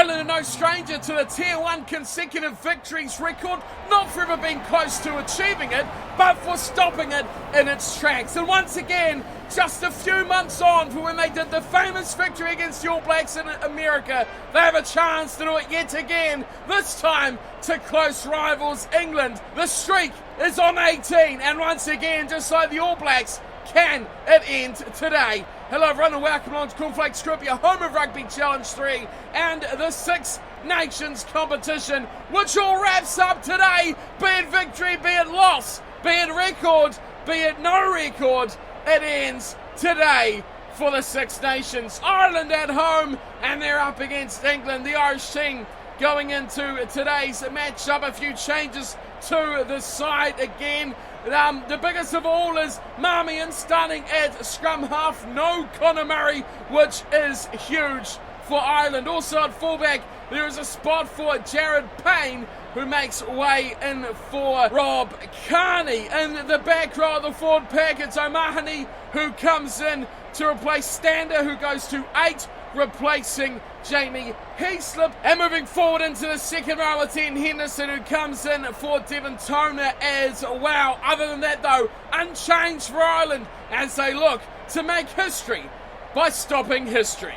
Ireland are no stranger to the Tier 1 consecutive victories record, not for ever being close to achieving it, but for stopping it in its tracks. And once again, just a few months on from when they did the famous victory against the All Blacks in America, they have a chance to do it yet again, this time to close rivals England. The streak is on 18, and once again, just like the All Blacks, can it end today? Hello everyone and welcome along to Cornflakes Group, your home of Rugby Challenge 3 and the Six Nations competition, which all wraps up today, be it victory, be it loss, be it record, be it no record, it ends today for the Six Nations. Ireland at home and they're up against England, the Irish team going into today's matchup. A few changes to the side again. The biggest of all is Marmion starting at scrum half. No Conor Murray, which is huge for Ireland. Also at fullback, there is a spot for Jared Payne, who makes way in for Rob Kearney. In the back row of the forward pack, it's O'Mahony, who comes in to replace Stander, who goes to 8, replacing Jamie Heaslip. And moving forward into the second row, it's Ian Henderson, who comes in for Devon Toner as well. Other than that though, unchanged for Ireland as they look to make history by stopping history.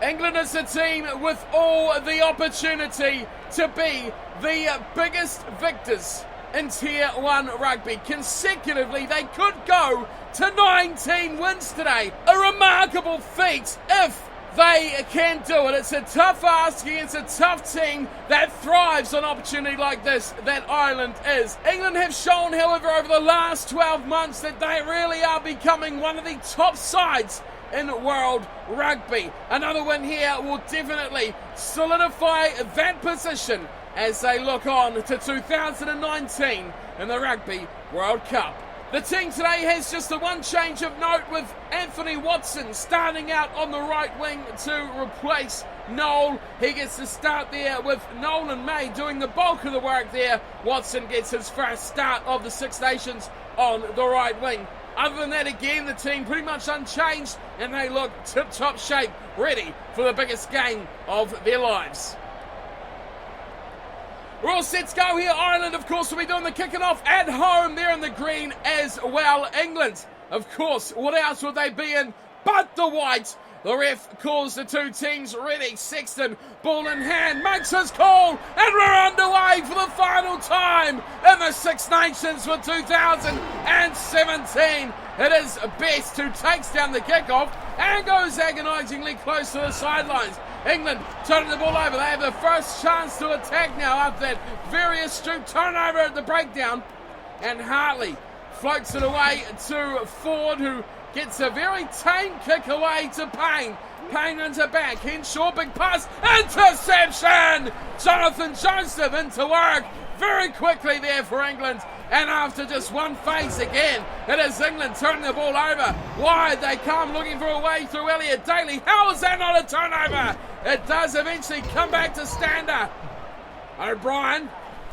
England is a team with all the opportunity to be the biggest victors in Tier 1 rugby. Consecutively, they could go to 19 wins today. A remarkable feat if they can do it. It's a tough ask against a tough team that thrives on opportunity like this, that Ireland is. England have shown, however, over the last 12 months that they really are becoming one of the top sides in world rugby. Another win here will definitely solidify that position as they look on to 2019 in the Rugby World Cup. The team today has just the one change of note, with Anthony Watson starting out on the right wing to replace Noel. He gets to start there with Nolan May doing the bulk of the work there. Watson gets his first start of the Six Nations on the right wing. Other than that, again, the team pretty much unchanged and they look tip-top shape, ready for the biggest game of their lives. We're all set to go here. Ireland, of course, will be doing the kicking off at home. They're in the green as well. England, of course, what else would they be in but the white? The ref calls the two teams ready. Sexton, ball in hand, makes his call, and we're underway for the final time in the Six Nations for 2017. It is Best who takes down the kickoff and goes agonisingly close to the sidelines. England turning the ball over. They have the first chance to attack now after that very astute turnover at the breakdown. And Hartley floats it away to Ford, who gets a very tame kick away to Payne. Payne into back. Henshaw, big pass. Interception! Jonathan Joseph into work very quickly there for England. And after just one phase again, it is England turning the ball over. Wide they come, looking for a way through Elliot Daly. How is that not a turnover? It does eventually come back to Stander. O'Brien.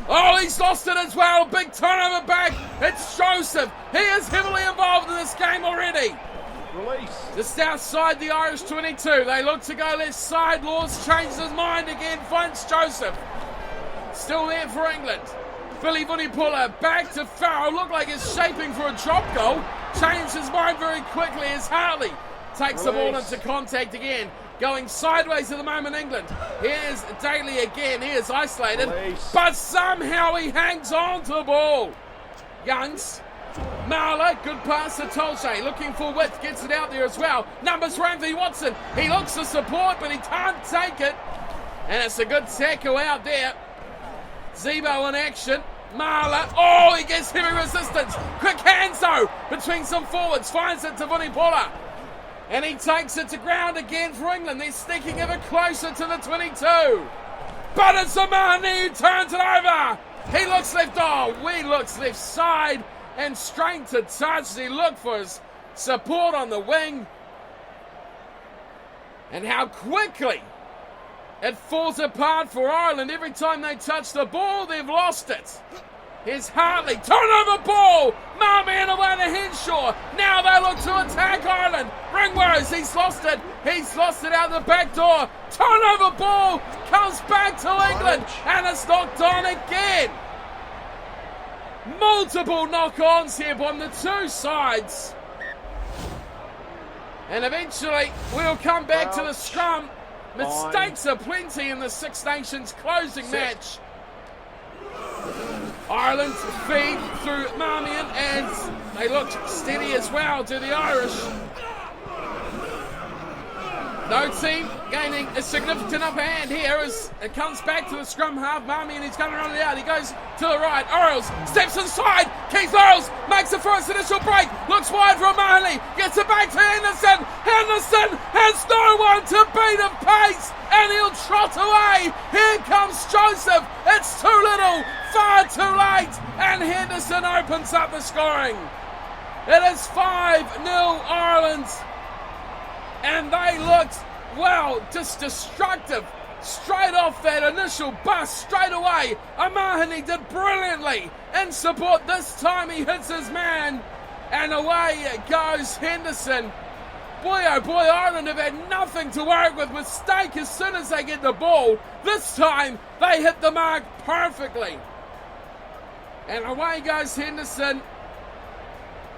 Oh, he's lost it as well. Big turnover back. It's Joseph. He is heavily involved in this game already. Release. Just outside the Irish 22. They look to go left side. Laws changes his mind again. Finds Joseph. Still there for England. Billy Vunipola back to Farrell. Looked like he's shaping for a drop goal. Changed his mind very quickly as Hartley takes the ball into contact again. Going sideways at the moment, England. Here's Daly again. He is isolated. But somehow he hangs on to the ball. Youngs. Marler, good pass to Tolshay. Looking for width. Gets it out there as well. Numbers for Anthony Watson. He looks to support, but he can't take it. And it's a good tackle out there. Zebo in action. Marler. Oh, he gets heavy resistance. Quick hands though between some forwards. Finds it to Vunipola. And he takes it to ground again for England. They're sneaking ever closer to the 22. But it's Amani who turns it over. He looks left. Oh, Wee looks left side and straight to touch as he looked for his support on the wing. And how quickly it falls apart for Ireland. Every time they touch the ball, they've lost it. Here's Hartley, turnover ball, Marmion away to Henshaw. Now they look to attack Ireland. Ringworth, he's lost it. He's lost it out the back door. Turnover ball comes back to England, and it's knocked on again. Multiple knock-ons here on the two sides. And eventually, we'll come back to the scrum. Mistakes are plenty in the Six Nations closing match. Ireland feed through Marmion, and they look steady as well to the Irish. No team gaining a significant upper hand here as it comes back to the scrum half. Marmion, he's going to run it out. He goes to the right. Orioles steps inside. Keith Orioles makes the first initial break. Looks wide for O'Mahony. Gets it back to Henderson. Henderson has no one to beat at pace, and he'll trot away. Here comes Joseph. It's too little, far too late, and Henderson opens up the scoring. It is 5-0 Ireland. And they looked, well, just destructive. Straight off that initial bust, straight away. O'Mahony did brilliantly in support. This time he hits his man. And away it goes Henderson. Boy, oh boy, Ireland have had nothing to work with. Mistake as soon as they get the ball. This time they hit the mark perfectly. And away goes Henderson.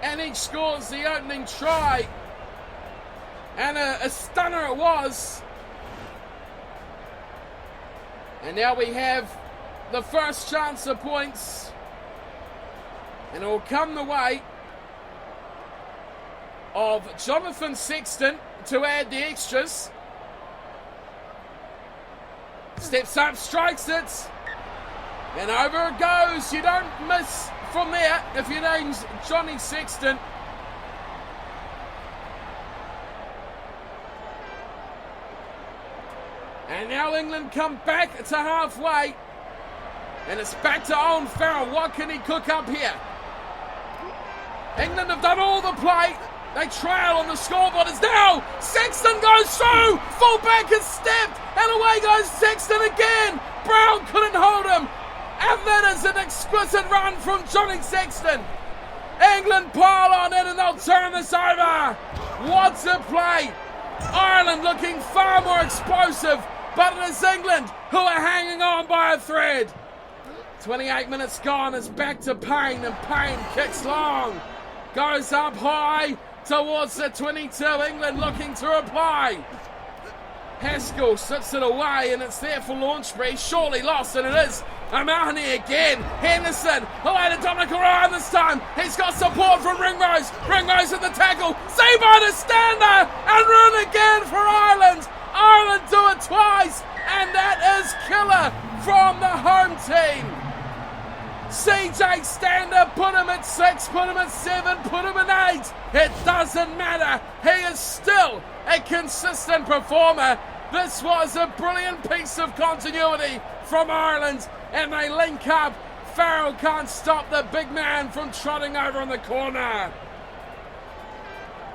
And he scores the opening try. And a stunner it was. And now we have the first chance of points. And it will come the way of Jonathan Sexton to add the extras. Steps up, strikes it. And over it goes. You don't miss from there if your name's Johnny Sexton. And now England come back to halfway. And it's back to Owen Farrell. What can he cook up here? England have done all the play. They trail on the scoreboard. It's now Sexton goes through. Fullback has stepped. And away goes Sexton again. Brown couldn't hold him. And that is an exquisite run from Johnny Sexton. England pile on in and they'll turn this over. What's a play? Ireland looking far more explosive. But it is England who are hanging on by a thread. 28 minutes gone. It's back to Payne, and Payne kicks long. Goes up high towards the 22. England looking to reply. Haskell sits it away, and it's there for Launchbury. Surely lost, and it is O'Mahony again. Henderson away to Dominic O'Ryan this time. He's got support from Ringrose. Ringrose at the tackle. Zebo to stand there and run again for Ireland. Ireland do it twice, and that is killer from the home team. CJ Stander, put him at 6, put him at 7, put him at 8. It doesn't matter. He is still a consistent performer. This was a brilliant piece of continuity from Ireland, and they link up. Farrell can't stop the big man from trotting over in the corner.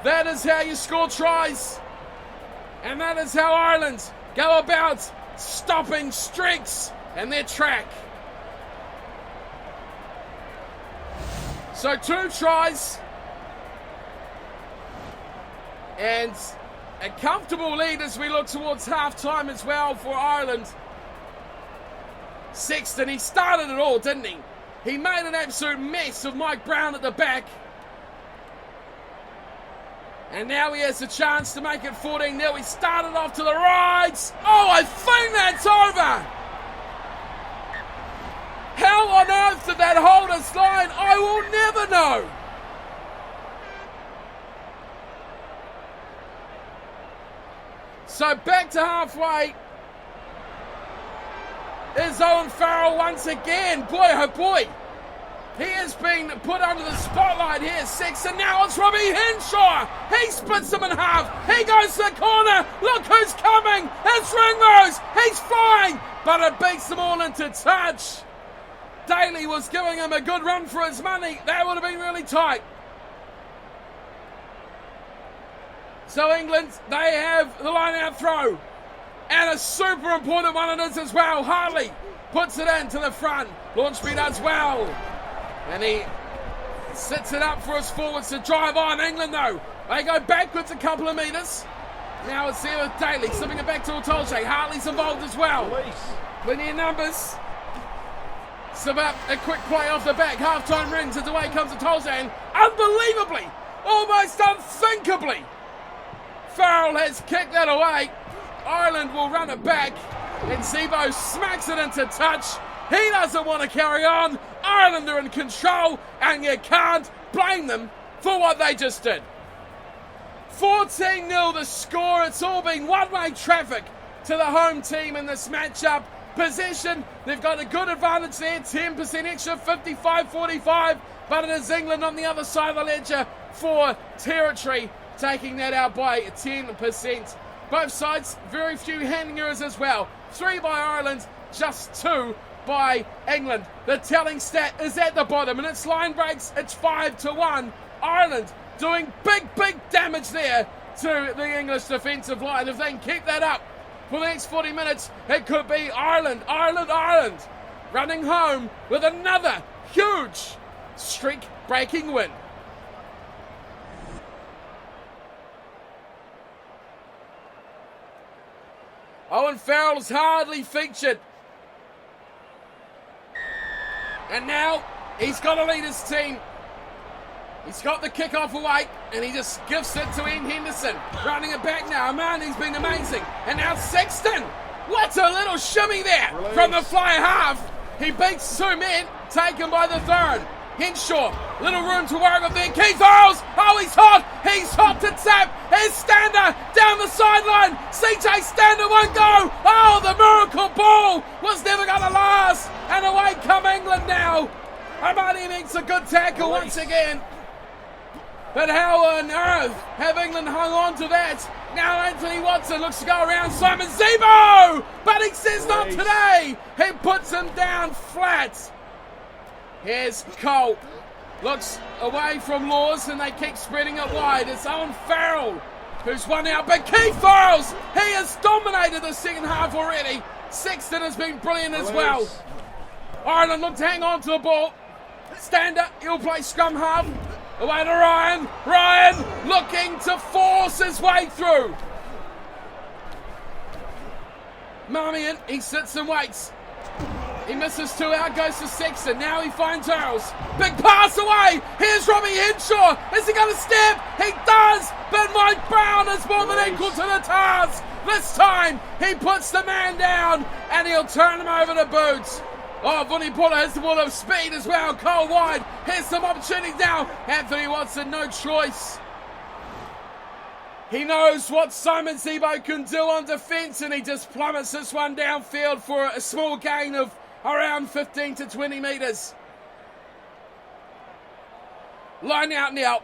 That is how you score tries. And that is how Ireland go about stopping streaks in their track. So 2 tries. And a comfortable lead as we look towards half-time as well for Ireland. Sexton, he started it all, didn't he? He made an absolute mess of Mike Brown at the back. And now he has a chance to make it 14-0. He started off to the right. Oh, I think that's over. How on earth did that hold us line? I will never know. So back to halfway is Owen Farrell once again. Boy, oh boy. He has been put under the spotlight here. Sexton, now it's Robbie Henshaw. He splits him in half. He goes to the corner. Look who's coming. It's Ringrose. He's flying, but it beats them all into touch. Daly was giving him a good run for his money. That would have been really tight. So England, they have the line-out throw. And a super important one it is as well. Hartley puts it in to the front. Launchbury does well. And he sets it up for his forwards to drive on. England, though, they go backwards a couple of metres. Now it's there with Daly, slipping it back to Otolje. Hartley's involved as well. Release. Plenty of numbers. Sub up a quick play off the back. Half-time rings as away comes Otolje. And unbelievably, almost unthinkably, Farrell has kicked that away. Ireland will run it back. And Zebo smacks it into touch. He doesn't want to carry on. Ireland are in control. And you can't blame them for what they just did. 14-0 the score. It's all been one-way traffic to the home team in this matchup. Possession, they've got a good advantage there. 10% extra, 55-45. But it is England on the other side of the ledger for territory, taking that out by 10%. Both sides, very few handing errors as well. 3 by Ireland, just 2 by England. The telling stat is at the bottom, and it's line breaks. It's 5-1. Ireland doing big damage there to the English defensive line. If they can keep that up for the next 40 minutes, it could be Ireland running home with another huge streak-breaking win. Owen Farrell's hardly featured. And now he's got to lead his team. He's got the kick-off away, and he just gives it to Ian Henderson. Running it back now. Amani's been amazing. And now Sexton. What a little shimmy there from the fly half. He beats 2 men, taken by the third. Henshaw, little room to work with there. Keith Earls. Oh, he's hot. He's hot to tap. Here's Stander down the sideline. CJ Stander won't go. Oh, the miracle ball was never going to last. And away come England now. Amani makes a good tackle once again. But how on earth have England hung on to that? Now Anthony Watson looks to go around Simon Zebo, but he says not today. He puts him down flat. Here's Cole. Looks away from Laws, and they keep spreading it wide. It's Owen Farrell who's won out, but Keith Earls, he has dominated the second half already. Sexton has been brilliant as well. Ireland look to hang on to the ball. Stander, he'll play scrum half. Away to Ryan. Ryan looking to force his way through. Marmion, he sits and waits. He misses 2 out, goes to Sexton. Now he finds Earls. Big pass away. Here's Robbie Henshaw. Is he going to step? He does. But Mike Brown is more than equal to the task. This time he puts the man down and he'll turn him over to Boots. Oh, Vunipola has the ball of speed as well. Cole wide. Here's some opportunities now. Anthony Watson, no choice. He knows what Simon Zebo can do on defence, and he just plummets this one downfield for a small gain of around 15 to 20 metres. Line out now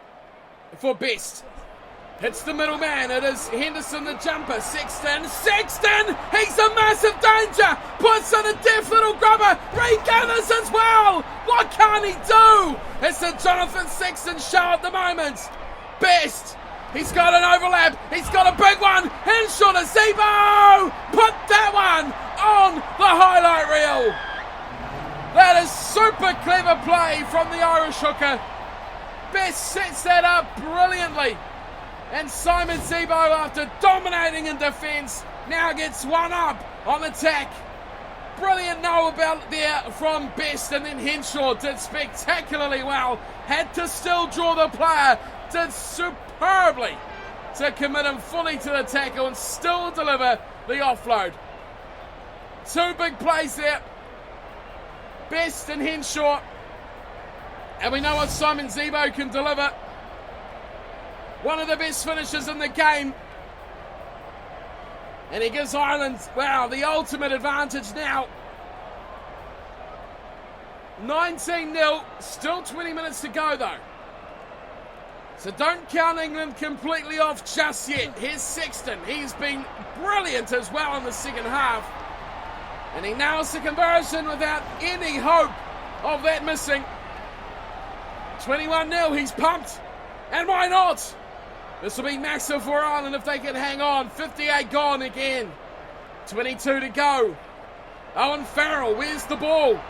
for Best. Hits the middle man. It is Henderson the jumper. Sexton. He's a massive danger. Puts in a deft little grubber. Regathers as well. What can he do? It's a Jonathan Sexton show at the moment. Best. He's got an overlap. He's got a big one. Henshaw to Zebo. Put that one on the highlight reel. That is super clever play from the Irish hooker. Best sets that up brilliantly. And Simon Zebo, after dominating in defence, now gets one up on attack. Brilliant know about there from Best, and then Henshaw did spectacularly well. Had to still draw the player. Did superbly to commit him fully to the tackle and still deliver the offload. 2 big plays there. Best and Henshaw. And we know what Simon Zebo can deliver. One of the best finishers in the game. And he gives Ireland, wow, the ultimate advantage now. 19-0, still 20 minutes to go though. So don't count England completely off just yet. Here's Sexton. He's been brilliant as well in the second half. And he nails the conversion without any hope of that missing. 21-0, he's pumped. And why not? This will be massive for Ireland if they can hang on. 58 gone again. 22 to go. Owen Farrell, where's the ball?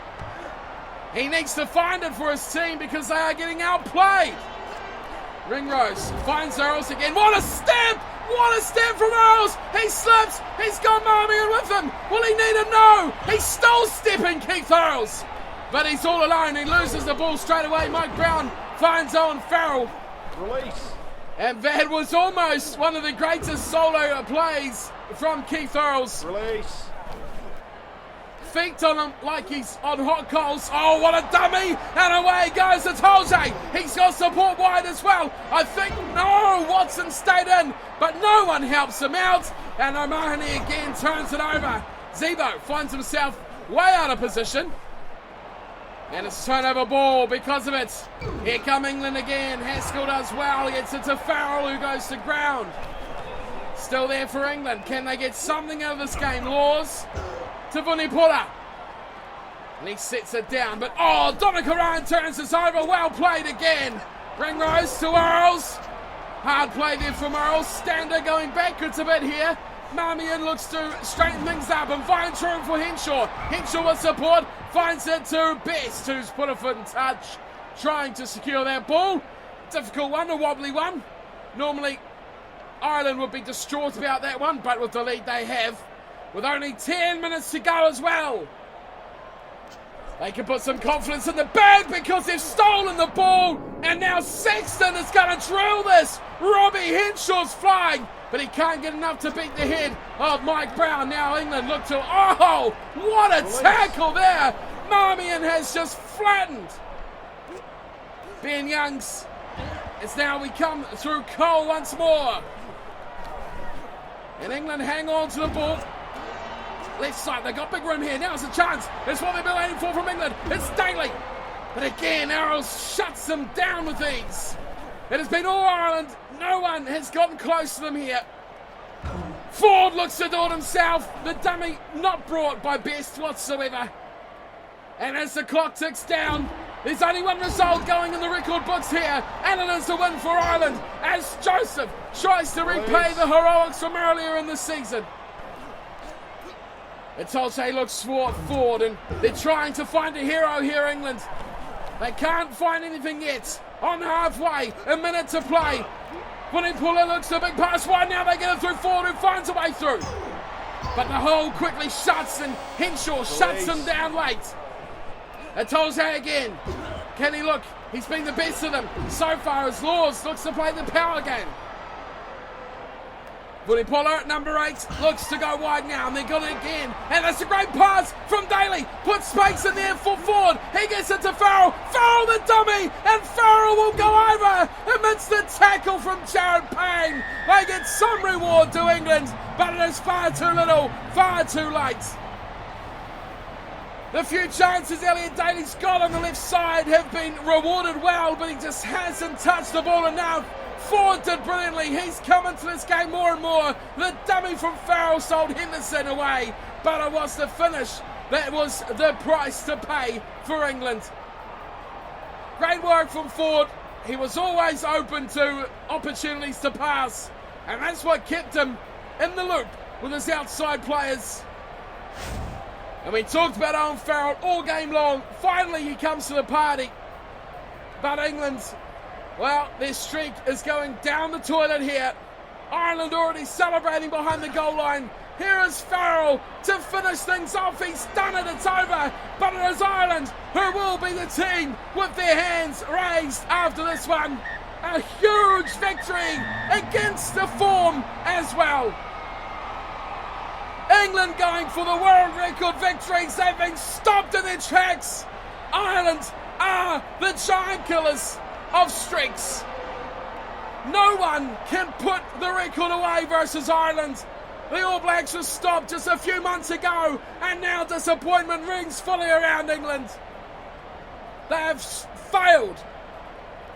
He needs to find it for his team because they are getting outplayed. Ringrose finds Earls again. What a step! What a step from Earls! He slips! He's got Marmion with him! Will he need him? No! He's still stepping, Keith Earls! But he's all alone. He loses the ball straight away. Mike Brown finds Owen Farrell. Release. And that was almost one of the greatest solo plays from Keith Earls. Release. Feet on him like he's on hot coals. Oh, what a dummy! And away goes Jose. He's got support wide as well. I think, no, Watson stayed in, but no one helps him out. And O'Mahony again turns it over. Zebo finds himself way out of position. And it's turnover ball because of it. Here come England again. Haskell does well. Gets it to Farrell, who goes to ground. Still there for England. Can they get something out of this game? Laws to Vunipola. And he sets it down. But, oh, Donikaran turns this over. Well played again. Ringrose to Earls. Hard play there from Earls. Stander going backwards a bit here. Marmion looks to straighten things up and finds room for Henshaw. Henshaw with support finds it to Best, who's put a foot in touch, trying to secure that ball. Difficult one, a wobbly one. Normally, Ireland would be distraught about that one, but with the lead they have, with only 10 minutes to go as well, they can put some confidence in the bag because they've stolen the ball, and now Sexton is going to drill this. Robbie Henshaw's flying, but he can't get enough to beat the head of Mike Brown. Now England look to, oh, what a tackle there. Marmion has just flattened Ben Youngs. As now we come through Cole once more. And England hang on to the ball. Left side, they got big room here. Now's a chance. It's what they've been waiting for from England. It's Daly. But again, Arrows shuts them down with ease. It has been all Ireland. No one has gotten close to them here. Ford looks to do it himself. The dummy not brought by Best whatsoever. And as the clock ticks down, there's only one result going in the record books here, and it is a win for Ireland as Joseph tries to replay the heroics from earlier in the season. Etolche looks for Ford, and they're trying to find a hero here, England. They can't find anything yet. On halfway, a minute to play. Vunipola looks a big pass wide. Now they get it through Ford, who finds a way through. But the hole quickly shuts, and Henshaw shuts him down late. Etolche again. Can he look? He's been the best of them so far as Laws looks to play the power game. Vunipola at number 8 looks to go wide now, and they got it again. And that's a great pass from Daly. Puts space in there for Ford. He gets it to Farrell. Farrell the dummy, and Farrell will go over amidst the tackle from Jared Payne. They get some reward to England, but it is far too little, far too late. The few chances Elliot Daly's got on the left side have been rewarded well, but he just hasn't touched the ball enough. Ford did brilliantly. He's come into this game more and more. The dummy from Farrell sold Henderson away, but it was the finish that was the price to pay for England. Great work from Ford. He was always open to opportunities to pass, and that's what kept him in the loop with his outside players. And we talked about Owen Farrell all game long. Finally he comes to the party. But England, well, their streak is going down the toilet here. Ireland already celebrating behind the goal line. Here is Farrell to finish things off. He's done it, it's over. But it is Ireland who will be the team with their hands raised after this one. A huge victory against the form as well. England going for the world record victories. They've been stopped in their tracks. Ireland are the giant killers of streaks. No one can put the record away versus Ireland. The All Blacks were stopped just a few months ago, and now disappointment rings fully around England. They have failed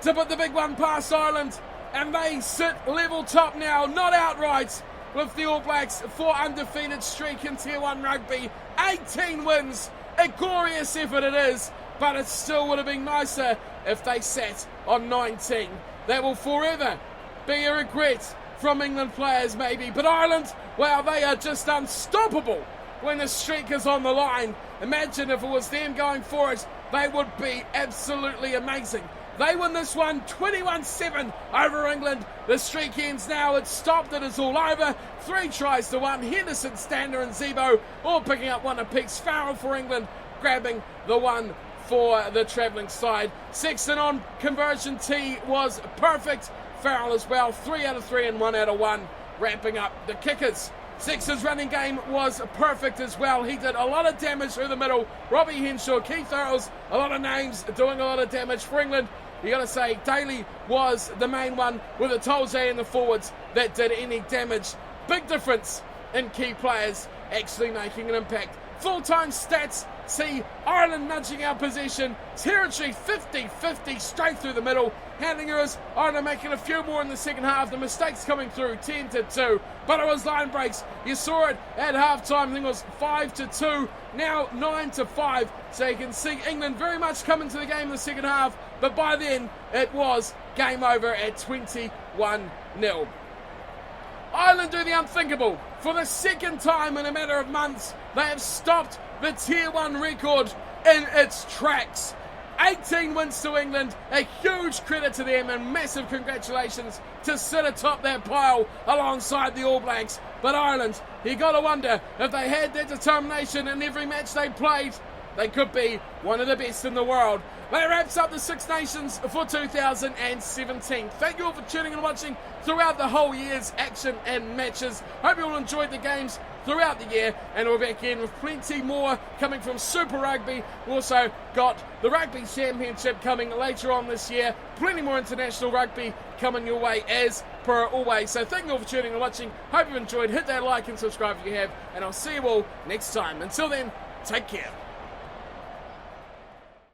to put the big one past Ireland, and they sit level top now, not outright, with the All Blacks for undefeated streak in Tier 1 rugby. 18 wins, a glorious effort it is, but it still would have been nicer if they sat on 19. That will forever be a regret from England players maybe, but Ireland, well, they are just unstoppable when the streak is on the line. Imagine if it was them going for it, they would be absolutely amazing. They win this one 21-7 over England. The streak ends now. It's stopped. It is all over. 3 tries to 1. Henderson, Stander and Zebo all picking up one apiece. Farrell for England, grabbing the one for the travelling side. Sexton on conversion tee was perfect. Farrell as well. 3 out of 3 and 1 out of 1. Ramping up the kickers. Sexton's running game was perfect as well. He did a lot of damage through the middle. Robbie Henshaw, Keith Earls, a lot of names doing a lot of damage for England. You got to say, Daly was the main one with the Tolze and the forwards that did any damage. Big difference in key players actually making an impact. Full-time stats see Ireland nudging our possession. Territory 50-50 straight through the middle. Handling errors, Ireland making a few more in the second half. The mistakes coming through 10-2. But it was line breaks. You saw it at half-time. I think it was 5-2. Now 9-5. So you can see England very much coming to the game in the second half. But by then, it was game over at 21-0. Ireland do the unthinkable. For the second time in a matter of months, they have stopped the Tier 1 record in its tracks. 18 wins to England, a huge credit to them and massive congratulations to sit atop that pile alongside the All Blacks. But Ireland, you got to wonder if they had that determination in every match they played, they could be one of the best in the world. That wraps up the Six Nations for 2017. Thank you all for tuning and watching throughout the whole year's action and matches. Hope you all enjoyed the games throughout the year, and we're back in with plenty more coming from Super Rugby. We also got the Rugby Championship coming later on this year. Plenty more international rugby coming your way as per always. So thank you all for tuning and watching. Hope you enjoyed. Hit that like and subscribe if you have, and I'll see you all next time. Until then, take care.